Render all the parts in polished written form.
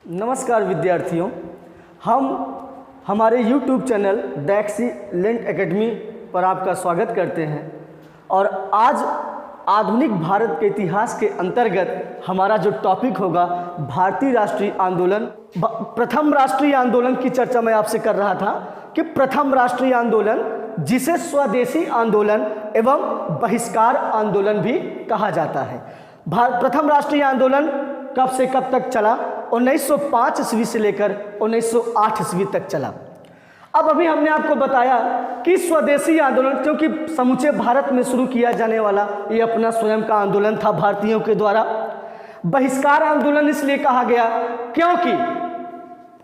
नमस्कार विद्यार्थियों, हम हमारे YouTube channel the excellent academy पर आपका स्वागत करते हैं। और आज आधुनिक भारत के इतिहास के अंतर्गत हमारा जो टॉपिक होगा भारतीय राष्ट्रीय आंदोलन, प्रथम राष्ट्रीय आंदोलन की चर्चा मैं आपसे कर रहा था कि प्रथम राष्ट्रीय आंदोलन जिसे स्वदेशी आंदोलन एवं बहिष्कार आंदोलन भी कहा जाता है। प्रथम राष्ट्रीय आंदोलन कब से कब तक चला? 1905 ईस्वी से लेकर 1908 ईस्वी तक चला। अब अभी हमने आपको बताया कि स्वदेशी आंदोलन क्योंकि समूचे भारत में शुरू किया जाने वाला ये अपना स्वयं का आंदोलन था भारतीयों के द्वारा। बहिष्कार आंदोलन इसलिए कहा गया क्योंकि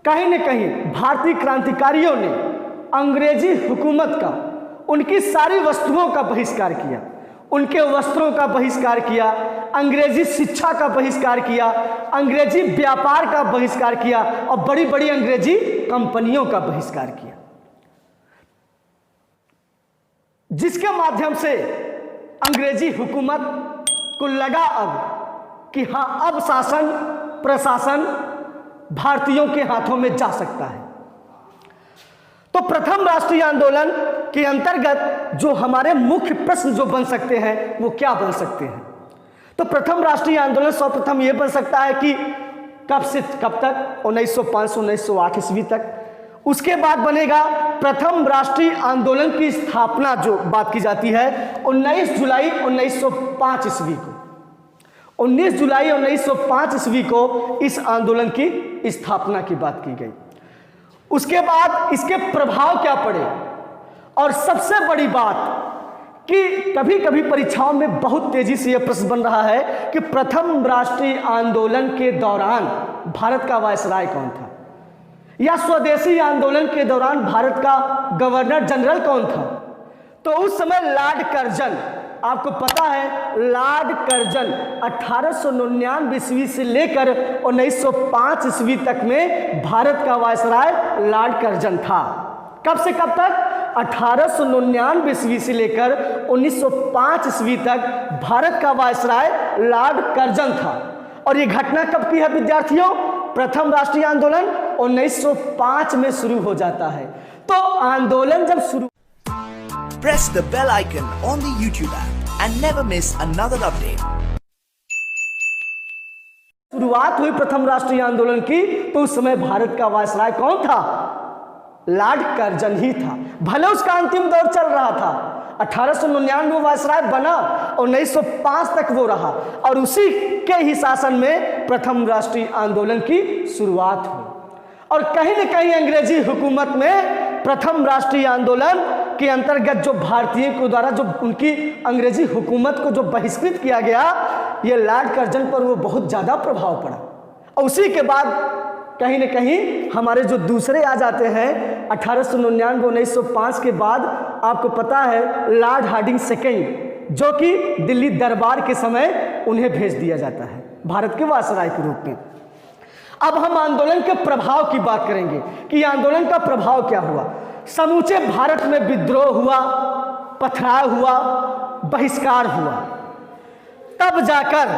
कहीं न कहीं भारतीय क्रांतिकारियों ने अंग्रेजी हुकूमत का उनकी सारी वस्तुओं का बहिष्कार किया, उनके वस्त्रों का बहिष्कार किया, अंग्रेजी शिक्षा का बहिष्कार किया, अंग्रेजी व्यापार का बहिष्कार किया और बड़ी बड़ी अंग्रेजी कंपनियों का बहिष्कार किया, जिसके माध्यम से अंग्रेजी हुकूमत को लगा अब कि हाँ, अब शासन प्रशासन भारतीयों के हाथों में जा सकता है। तो प्रथम राष्ट्रीय आंदोलन के अंतर्गत जो हमारे मुख्य प्रश्न जो बन सकते हैं वो क्या बन सकते हैं? तो प्रथम राष्ट्रीय आंदोलन सर्वप्रथम ये बन सकता है कि कब से कब तक? 1905 से 1908 ईस्वी तक। उसके बाद बनेगा प्रथम राष्ट्रीय आंदोलन की स्थापना जो बात की जाती है 19 जुलाई 1905 ईस्वी को। 19 जुलाई 1905 ईस्वी को इस आंदोलन की स्थापना की बात की गई। उसके बाद इसके प्रभाव क्या पड़े, और सबसे बड़ी बात कि कभी कभी परीक्षाओं में बहुत तेजी से यह प्रश्न बन रहा है कि प्रथम राष्ट्रीय आंदोलन के दौरान भारत का वायसराय कौन था, या स्वदेशी आंदोलन के दौरान भारत का गवर्नर जनरल कौन था? तो उस समय लॉर्ड कर्जन, आपको पता है लॉर्ड कर्जन 1899 ईस्वी से लेकर 1905 ईस्वी तक में भारत का वायसराय लॉर्ड कर्जन था। कब से कब तक? 1899 ईस्वी से लेकर 1905 ईस्वी तक भारत का वायसराय लॉर्ड कर्जन था। और ये घटना कब की है विद्यार्थियों? प्रथम राष्ट्रीय आंदोलन 1905 में शुरू हो जाता है। तो आंदोलन जब शुरू Press the bell icon on the YouTube app and never miss another update. शुरुआत हुई प्रथम राष्ट्रीय आंदोलन की तो उस समय भारत का वायसराय कौन था? लॉर्ड कर्जन ही था। भले उसका अंतिम दौर चल रहा था, 1899 में वायसराय बना, 1905 तक वो रहा और उसी के ही शासन में प्रथम राष्ट्रीय आंदोलन की शुरुआत हुई। और कहीं न कहीं अंग्रेजी हुकूमत में प्रथम राष्ट्रीय आंदोलन के अंतर्गत जो भारतीयों के द्वारा जो उनकी अंग्रेजी हुकूमत को जो बहिष्कृत किया गया, ये लॉर्ड कर्जन पर वो बहुत ज़्यादा प्रभाव पड़ा। और उसी के बाद कहीं न कहीं हमारे जो दूसरे आ जाते हैं 1899 1905 के बाद, आपको पता है लॉर्ड हार्डिंग सेकेंड, जो कि दिल्ली दरबार के समय उन्हें भेज दिया जाता है भारत के वायसराय के रूप में। अब हम आंदोलन के प्रभाव की बात करेंगे कि आंदोलन का प्रभाव क्या हुआ। समूचे भारत में विद्रोह हुआ, पथराव हुआ, बहिष्कार हुआ। तब जाकर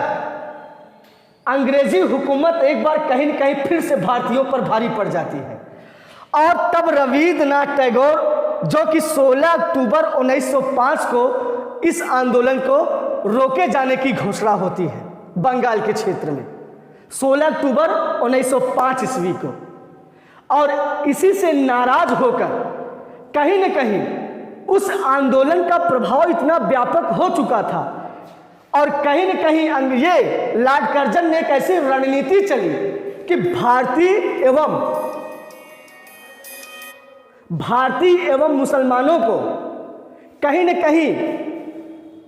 अंग्रेजी हुकूमत एक बार कहीं न कहीं फिर से भारतीयों पर भारी पड़ जाती है। और तब रविन्द्रनाथ टैगोर, जो कि 16 अक्टूबर 1905 को इस आंदोलन को रोके जाने की घोषणा होती है बंगाल के क्षेत्र में, 16 अक्टूबर 1905 ईस्वी को। और इसी से नाराज होकर कहीं न कहीं उस आंदोलन का प्रभाव इतना व्यापक हो चुका था और कहीं न कहीं ये लॉर्ड कर्जन ने एक ऐसी रणनीति चली कि भारतीय एवं मुसलमानों को कहीं न कहीं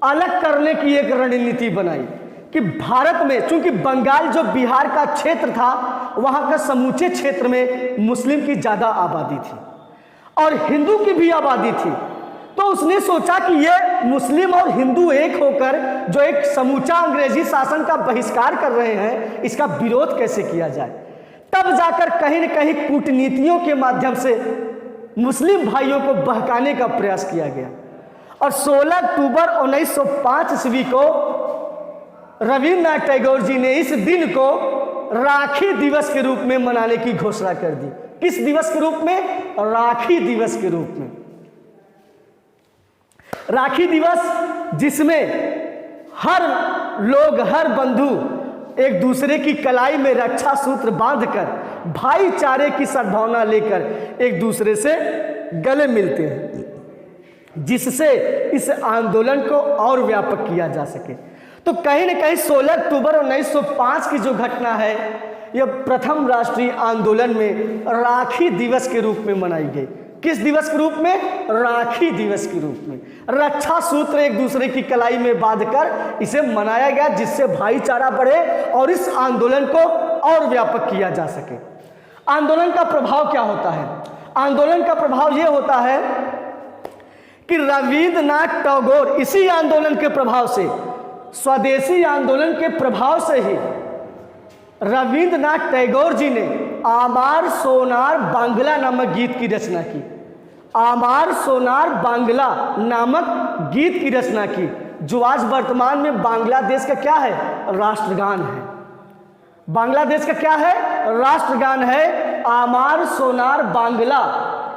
अलग करने की एक रणनीति बनाई कि भारत में, चूंकि बंगाल जो बिहार का क्षेत्र था, वहां का समूचे क्षेत्र में मुस्लिम की ज़्यादा आबादी थी और हिंदू की भी आबादी थी। तो उसने सोचा कि ये मुस्लिम और हिंदू एक होकर जो एक समूचा अंग्रेजी शासन का बहिष्कार कर रहे हैं, इसका विरोध कैसे किया जाए। तब जाकर कहीं न कहीं कूटनीतियों के माध्यम से मुस्लिम भाइयों को बहकाने का प्रयास किया गया और 16 अक्टूबर 1905 ईस्वी को रविन्द्रनाथ टैगोर जी ने इस दिन को राखी दिवस के रूप में मनाने की घोषणा कर दी। किस दिवस के रूप में? राखी दिवस के रूप में। राखी दिवस जिसमें हर लोग, हर बंधु एक दूसरे की कलाई में रक्षा सूत्र बांधकर भाईचारे की सद्भावना लेकर एक दूसरे से गले मिलते हैं, जिससे इस आंदोलन को और व्यापक किया जा सके। तो कहीं न कहीं 16 अक्टूबर 1905 की जो घटना है, यह प्रथम राष्ट्रीय आंदोलन में राखी दिवस के रूप में मनाई गई। किस दिवस के रूप में? राखी दिवस के रूप में। रक्षा सूत्र एक दूसरे की कलाई में बांधकर इसे मनाया गया, जिससे भाईचारा बढ़े और इस आंदोलन को और व्यापक किया जा सके। आंदोलन का प्रभाव क्या होता है? आंदोलन का प्रभाव यह होता है कि रविंद्रनाथ टैगोर इसी आंदोलन के प्रभाव से, स्वदेशी आंदोलन के प्रभाव से ही रविंद्रनाथ टैगोर जी ने आमार सोनार बांग्ला नामक गीत की रचना की। आमार सोनार बांग्ला नामक गीत की रचना की, जो आज वर्तमान में बांग्लादेश का क्या है? राष्ट्रगान है। बांग्लादेश का क्या है? राष्ट्रगान है आमार सोनार बांग्ला।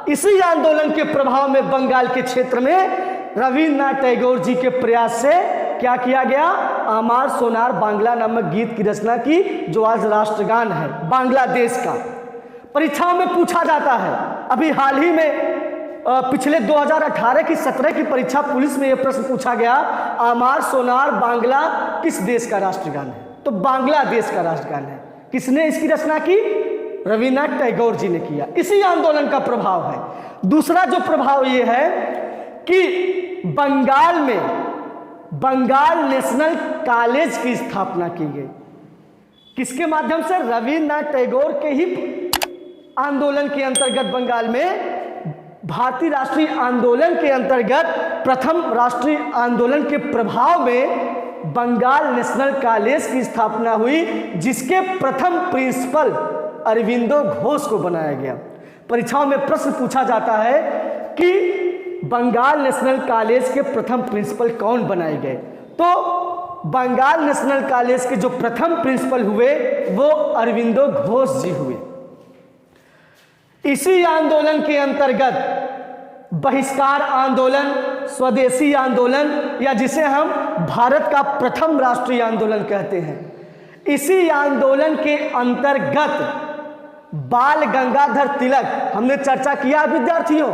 इसी आंदोलन के प्रभाव में बंगाल के क्षेत्र में रविंद्रनाथ टैगोर जी के प्रयास से क्या किया गया? आमार सोनार बांग्ला नामक गीत की रचना की, जो आज राष्ट्रगान है बांग्लादेश का। परीक्षाओं में पूछा जाता है। अभी हाल ही में पिछले 2018 की 17 की परीक्षा पुलिस में यह प्रश्न पूछा गया, आमार सोनार बांग्ला किस देश का राष्ट्रगान है? तो बांग्लादेश का राष्ट्रगान है। किसने इसकी रचना की? रविंद्रनाथ टैगोर जी ने किया। इसी आंदोलन का प्रभाव है। दूसरा जो प्रभाव ये है कि बंगाल में बंगाल नेशनल कॉलेज की स्थापना की गई। किसके माध्यम से? रविंद्रनाथ टैगोर के ही आंदोलन के अंतर्गत बंगाल में भारतीय राष्ट्रीय आंदोलन के अंतर्गत प्रथम राष्ट्रीय आंदोलन के प्रभाव में बंगाल नेशनल कॉलेज की स्थापना हुई, जिसके प्रथम प्रिंसिपल अरविंदो घोष को बनाया गया। परीक्षाओं में प्रश्न पूछा जाता है कि बंगाल नेशनल कॉलेज के प्रथम प्रिंसिपल कौन बनाए गए? तो बंगाल नेशनल कॉलेज के जो प्रथम प्रिंसिपल हुए वो अरविंदो घोष जी हुए। इसी आंदोलन के अंतर्गत बहिष्कार आंदोलन, स्वदेशी आंदोलन, या जिसे हम भारत का प्रथम राष्ट्रीय आंदोलन कहते हैं, इसी आंदोलन के अंतर्गत बाल गंगाधर तिलक, हमने चर्चा किया विद्यार्थियों,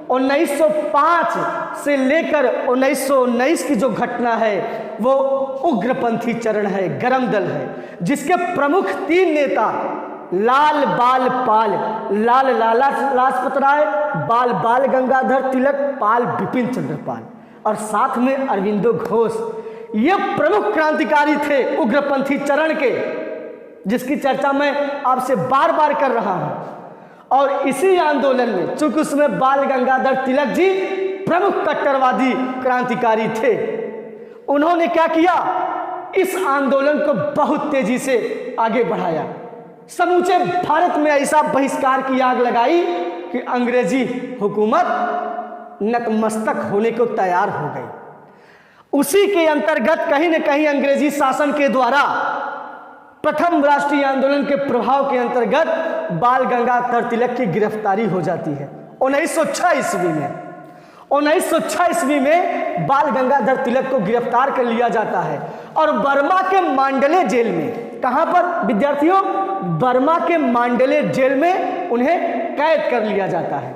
1905 से लेकर 1919 की जो घटना है वो उग्रपंथी चरण है, गरम दल है, जिसके प्रमुख 3 नेता लाल बाल पाल, लाल लाला लाजपत राय, बाल बाल गंगाधर तिलक, पाल बिपिन चंद्र पाल, और साथ में अरविंदो घोष, ये प्रमुख क्रांतिकारी थे उग्रपंथी चरण के, जिसकी चर्चा मैं आपसे बार बार कर रहा हूं। और इसी आंदोलन में, चूंकि उसमें बाल गंगाधर तिलक जी प्रमुख कट्टरवादी क्रांतिकारी थे, उन्होंने क्या किया? इस आंदोलन को बहुत तेजी से आगे बढ़ाया। समूचे भारत में ऐसा बहिष्कार की आग लगाई कि अंग्रेजी हुकूमत नतमस्तक होने को तैयार हो गई। उसी के अंतर्गत कहीं न कहीं अंग्रेजी शासन के द्वारा प्रथम राष्ट्रीय आंदोलन के प्रभाव के अंतर्गत बाल गंगाधर तिलक की गिरफ्तारी हो जाती है 1906 ईस्वी में। 1906 ईस्वी में बाल गंगाधर तिलक को गिरफ्तार कर लिया जाता है और बर्मा के मांडले जेल में, कहां पर विद्यार्थियों? बर्मा के मांडले जेल में उन्हें कैद कर लिया जाता है।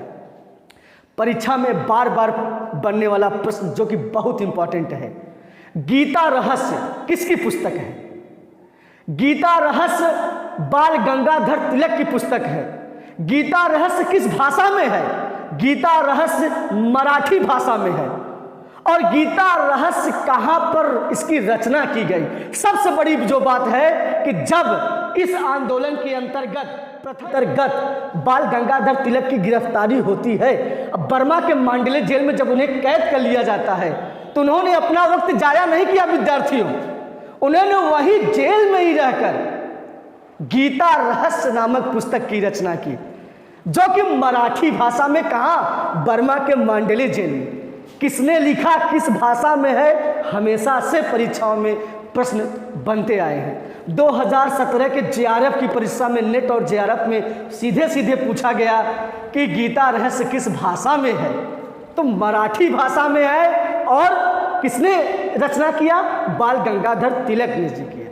परीक्षा में बार बार बनने वाला प्रश्न जो कि बहुत इंपॉर्टेंट है, गीता रहस्य किसकी पुस्तक है? गीता रहस्य बाल गंगाधर तिलक की पुस्तक है। गीता रहस्य किस भाषा में है? गीता रहस्य मराठी भाषा में है। और गीता रहस्य कहां पर इसकी रचना की गई? सबसे बड़ी जो बात है कि जब इस आंदोलन के अंतर्गत बाल गंगाधर तिलक की गिरफ्तारी होती है, अब बर्मा के मांडले जेल में जब उन्हें कैद कर लिया जाता है, तो उन्होंने अपना वक्त जाया नहीं किया विद्यार्थियों, उन्होंने वही जेल में ही रहकर गीता रहस्य नामक पुस्तक की रचना की, जो कि मराठी भाषा में, कहा? बर्मा के मांडले जेल में। किसने लिखा, किस भाषा में है? हमेशा से परीक्षाओं में प्रश्न बनते आए हैं। 2017 के जेआरएफ की परीक्षा में, नेट और जेआरएफ में सीधे सीधे पूछा गया कि गीता रहस्य किस भाषा में है, तो मराठी भाषा में है। और किसने रचना किया? बाल गंगाधर तिलक ने जी किया।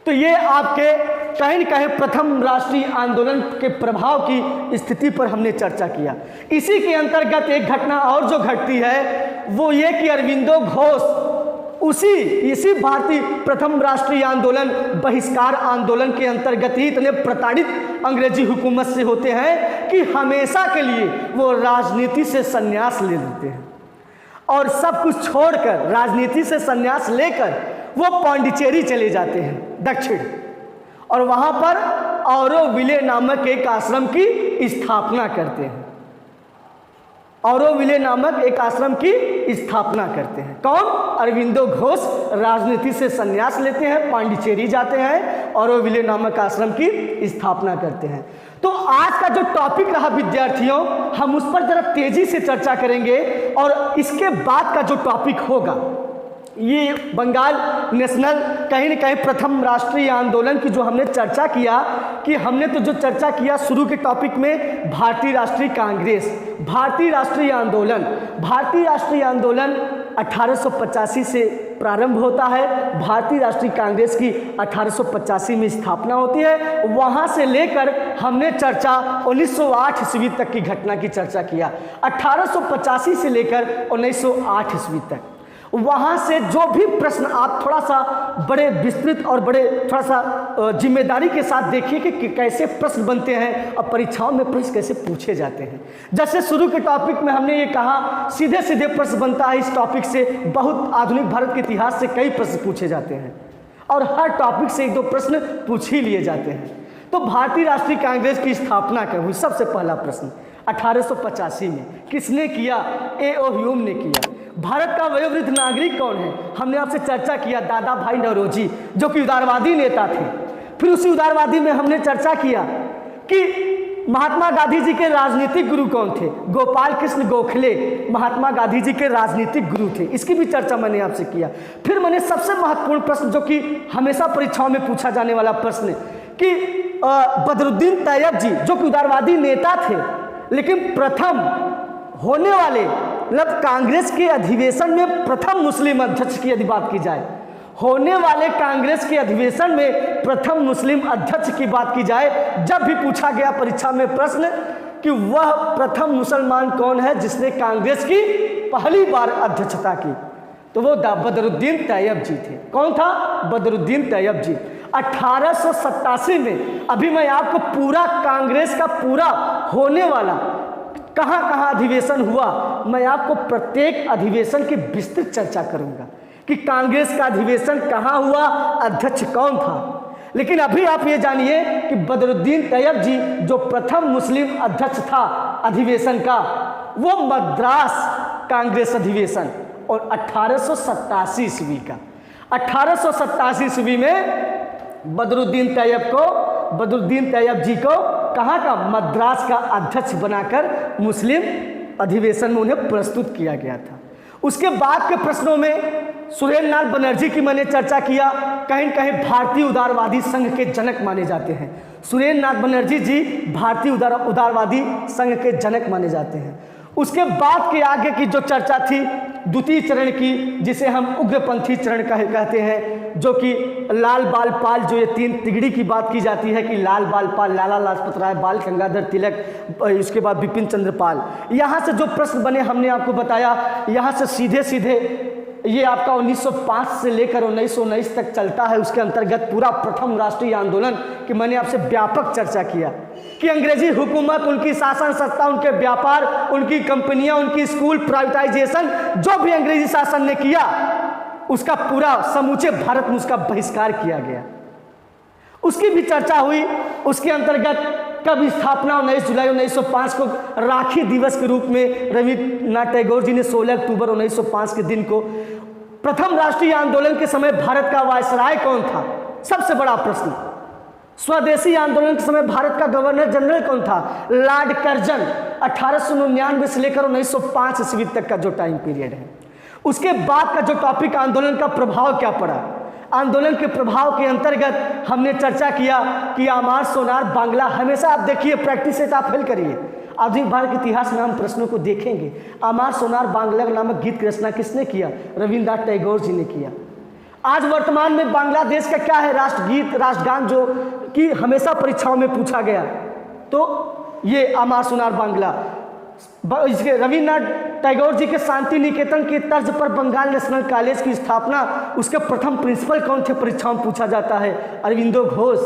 तो ये आपके कहीं न कहीं प्रथम राष्ट्रीय आंदोलन के प्रभाव की स्थिति पर हमने चर्चा किया। इसी के अंतर्गत एक घटना और जो घटती है वो ये कि अरविंदो घोष इसी भारतीय प्रथम राष्ट्रीय आंदोलन, बहिष्कार आंदोलन के अंतर्गत ही इतने प्रताड़ित अंग्रेजी हुकूमत से होते हैं कि हमेशा के लिए वो राजनीति से संन्यास ले लेते हैं और सब कुछ छोड़कर, राजनीति से संन्यास लेकर वो पांडिचेरी चले जाते हैं दक्षिण, और वहां पर ऑरोविले नामक एक आश्रम की स्थापना करते हैं। ऑरोविले नामक एक आश्रम की स्थापना करते हैं। कौन? अरविंदो घोष राजनीति से संन्यास लेते हैं, पांडिचेरी जाते हैं, ऑरोविले नामक आश्रम की स्थापना करते हैं। तो आज का जो टॉपिक रहा विद्यार्थियों, हम उस पर जरा तेजी से चर्चा करेंगे। और इसके बाद का जो टॉपिक होगा ये बंगाल नेशनल कहीं न कहीं प्रथम राष्ट्रीय आंदोलन की जो हमने चर्चा किया कि हमने तो जो चर्चा किया शुरू के टॉपिक में भारतीय राष्ट्रीय कांग्रेस, भारतीय राष्ट्रीय आंदोलन 1885 से प्रारंभ होता है। भारतीय राष्ट्रीय कांग्रेस की 1885 में स्थापना होती है। वहाँ से लेकर हमने चर्चा 1908 ईस्वी तक की घटना की चर्चा किया। 1885 से लेकर 1908 ईस्वी तक वहाँ से जो भी प्रश्न आप थोड़ा सा बड़े विस्तृत और बड़े थोड़ा सा जिम्मेदारी के साथ देखिए कि कैसे प्रश्न बनते हैं और परीक्षाओं में प्रश्न कैसे पूछे जाते हैं। जैसे शुरू के टॉपिक में हमने ये कहा सीधे सीधे प्रश्न बनता है। इस टॉपिक से बहुत आधुनिक भारत के इतिहास से कई प्रश्न पूछे जाते हैं और हर टॉपिक से एक दो प्रश्न पूछ ही लिए जाते हैं। तो भारतीय राष्ट्रीय कांग्रेस की स्थापना कब हुई? सबसे पहला प्रश्न 1885 में किसने किया? A.O. ह्यूम ने किया। भारत का वयोवृद्ध नागरिक कौन है? हमने आपसे चर्चा किया दादा भाई नौरोजी, जो कि उदारवादी नेता थे। फिर उसी उदारवादी में हमने चर्चा किया कि महात्मा गांधी जी के राजनीतिक गुरु कौन थे? गोपाल कृष्ण गोखले महात्मा गांधी जी के राजनीतिक गुरु थे। इसकी भी चर्चा मैंने आपसे किया। फिर मैंने सबसे महत्वपूर्ण प्रश्न जो कि हमेशा परीक्षाओं में पूछा जाने वाला प्रश्न कि बदरुद्दीन तैयब जी जो कि उदारवादी नेता थे, लेकिन प्रथम होने वाले मतलब कांग्रेस के अधिवेशन में प्रथम मुस्लिम अध्यक्ष की यदि बात की जाए, होने वाले कांग्रेस के अधिवेशन में प्रथम मुस्लिम अध्यक्ष की बात की जाए, जब भी पूछा गया परीक्षा में प्रश्न कि वह प्रथम मुसलमान कौन है जिसने कांग्रेस की पहली बार अध्यक्षता की, तो वो बदरुद्दीन तैयब जी थे। कौन था? बदरुद्दीन तैयब जी। 1887 में, अभी मैं आपको पूरा कांग्रेस का पूरा होने वाला कहाँ कहाँ अधिवेशन हुआ, मैं आपको प्रत्येक अधिवेशन की विस्तृत चर्चा करूंगा कि कांग्रेस का अधिवेशन कहाँ हुआ, अध्यक्ष कौन था। लेकिन अभी आप ये जानिए कि बदरुद्दीन तैयब जी जो प्रथम मुस्लिम अध्यक्ष था अधिवेशन का, वो मद्रास कांग्रेस अधिवेशन और 1887 ईस्वी का। 1887 ईस्वी में बदरुद्दीन तैयब जी को कहाँ का? मद्रास का अध्यक्ष बनाकर मुस्लिम अधिवेशन में उन्हें प्रस्तुत किया गया था। उसके बाद के प्रश्नों में सुरेंद्र नाथ बनर्जी की मैंने चर्चा किया, कहीं कहीं भारतीय उदारवादी संघ के जनक माने जाते हैं। सुरेंद्र नाथ बनर्जी जी भारतीय उदारवादी संघ के जनक माने जाते हैं। उसके बाद के आगे की जो चर्चा थी द्वितीय चरण की, जिसे हम उग्रपंथी चरण कहते हैं, जो कि लाल बाल पाल, जो ये तीन तिगड़ी की बात की जाती है कि लाल बाल पाल, लाला लाजपत राय, बाल गंगाधर तिलक, उसके बाद बिपिन चंद्र पाल। यहाँ से जो प्रश्न बने हमने आपको बताया, यहाँ से सीधे सीधे ये आपका 1905 से लेकर 1919 तक चलता है। उसके अंतर्गत पूरा प्रथम राष्ट्रीय आंदोलन की मैंने आपसे व्यापक चर्चा किया कि अंग्रेजी हुकूमत, उनकी शासन सत्ता, उनके व्यापार, उनकी कंपनियां, उनकी स्कूल, प्राइवेटाइजेशन, जो भी अंग्रेजी शासन ने किया उसका पूरा समूचे भारत में उसका बहिष्कार किया गया। उसकी भी चर्चा हुई। उसके अंतर्गत कब स्थापना, 19 जुलाई 1905 को राखी दिवस के रूप में रविन्द्रनाथ टैगोर जी ने 16 अक्टूबर 1905 के दिन को प्रथम राष्ट्रीय आंदोलन के समय भारत का वायसराय कौन था? सबसे बड़ा प्रश्न। स्वदेशी आंदोलन के समय भारत का गवर्नर जनरल कौन था? Lord Curzon. 1899 से लेकर 1905 ईस्वी तक का जो टाइम पीरियड है उसके बाद का जो टॉपिक आंदोलन का प्रभाव क्या पड़ा, आंदोलन के प्रभाव के अंतर्गत हमने चर्चा किया कि आमार सोनार बांग्ला। हमेशा आप देखिए, प्रैक्टिस से आप फेल करिए, आधुनिक भारत के इतिहास में हम प्रश्नों को देखेंगे। आमार सोनार बांग्ला नामक गीत की रचना किसने किया? रविन्द्रनाथ टैगोर जी ने किया। आज वर्तमान में बांग्लादेश का क्या है राष्ट्रगीत, राष्ट्रगान, जो कि हमेशा परीक्षाओं में पूछा गया, तो ये आमार सोनार बांग्ला। इसके रविन्द्रनाथ टैगोर जी के शांति निकेतन के तर्ज पर बंगाल नेशनल कॉलेज की स्थापना, उसके प्रथम प्रिंसिपल कौन थे परीक्षाओं में पूछा जाता है? अरविंदो घोष।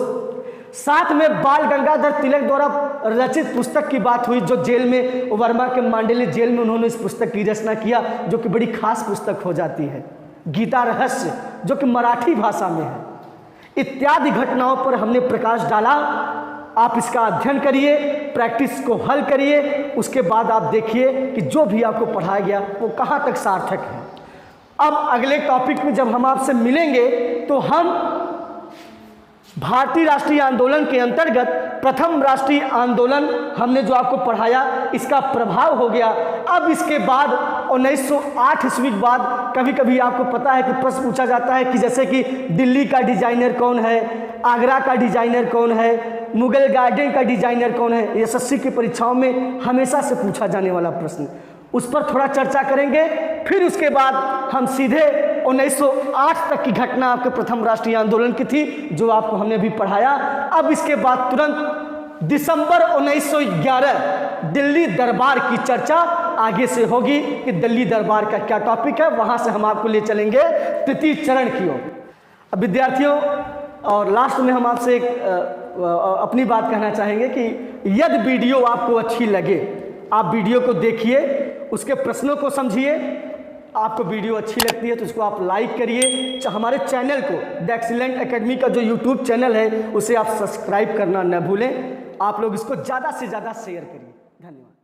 साथ में बाल गंगाधर तिलक द्वारा रचित पुस्तक की बात हुई, जो जेल में, वर्मा के मांडेली जेल में उन्होंने इस पुस्तक की रचना किया, जो कि बड़ी खास पुस्तक हो जाती है, गीता रहस्य, जो कि मराठी भाषा में है। इत्यादि घटनाओं पर हमने प्रकाश डाला। आप इसका अध्ययन करिए, प्रैक्टिस को हल करिए, उसके बाद आप देखिए कि जो भी आपको पढ़ाया गया वो कहाँ तक सार्थक है। अब अगले टॉपिक में जब हम आपसे मिलेंगे तो हम भारतीय राष्ट्रीय आंदोलन के अंतर्गत प्रथम राष्ट्रीय आंदोलन हमने जो आपको पढ़ाया, इसका प्रभाव हो गया। अब इसके बाद 1908 ईस्वी के बाद कभी कभी आपको पता है कि प्रश्न पूछा जाता है कि जैसे कि दिल्ली का डिजाइनर कौन है, आगरा का डिजाइनर कौन है, मुगल गार्डन का डिजाइनर कौन है। एसएससी की परीक्षाओं में हमेशा से पूछा जाने वाला प्रश्न, उस पर थोड़ा चर्चा करेंगे। फिर उसके बाद हम सीधे 1908 तक की घटना आपके प्रथम राष्ट्रीय आंदोलन की थी, जो आपको हमने अभी पढ़ाया। अब इसके बाद तुरंत दिसंबर 1911 दिल्ली दरबार की चर्चा आगे से होगी कि दिल्ली दरबार का क्या टॉपिक है, वहां से हम आपको ले चलेंगे तृतीय चरण की ओर। अब विद्यार्थियों, और लास्ट में हम आपसे एक अपनी बात कहना चाहेंगे कि यदि वीडियो आपको अच्छी लगे, आप वीडियो को देखिए, उसके प्रश्नों को समझिए। आपको वीडियो अच्छी लगती है तो उसको आप लाइक करिए। हमारे चैनल को, द एक्सीलेंट एकेडमी का जो यूट्यूब चैनल है, उसे आप सब्सक्राइब करना न भूलें। आप लोग इसको ज़्यादा से ज़्यादा शेयर करिए। धन्यवाद।